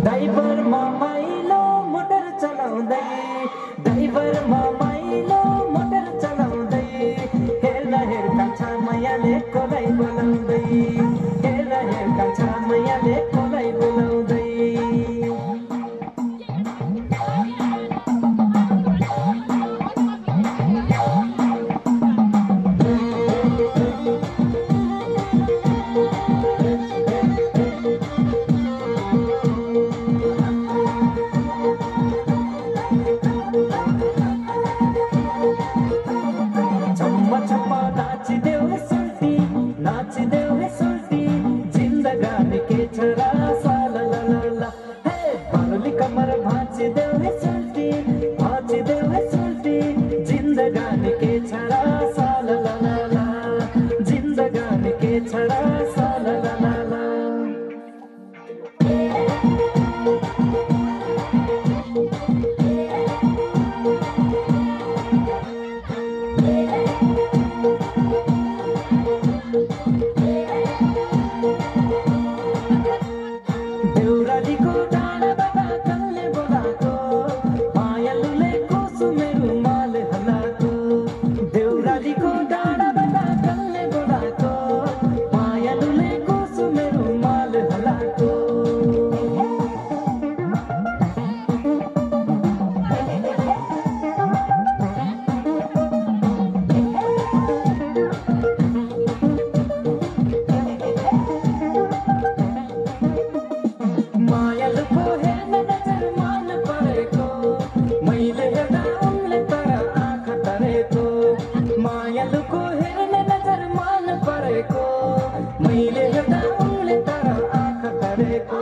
driver माइलो motor चलाउँदै ड्राइभरमा माइलो मोटर चलाउँदै हेर्दा हेर्दा छामायाले कोलाई बोलाउँदै हेर्दा हेर्दा छामायाले कोलाई बोलाउँदै नाचिदेऊ हे सुल्टी जिन्दगानी के छोरा साला ला ला ला हे बारुली कमर भाँचिदेऊ हे सुल्टी जिन्दगानी के छोरा साला ला ला ला जिन्दगानी के छोरा साला ला ला ला देउरालीको डाँडाबाट कल्ले बोलाएको मायालुले कोसो मेरो माल हलाएको देउरालीको डाँडाबाट कल्ले बोलाएको मायालुले कोसो मेरो माल हलाएको मायालुको हेर्न नजर मान परेको मैले हेर्दा उनले तर आँखा तरेको मायालुको हेर्न नजर मान परेको मैले हेर्दा उनले तर आँखा तरेको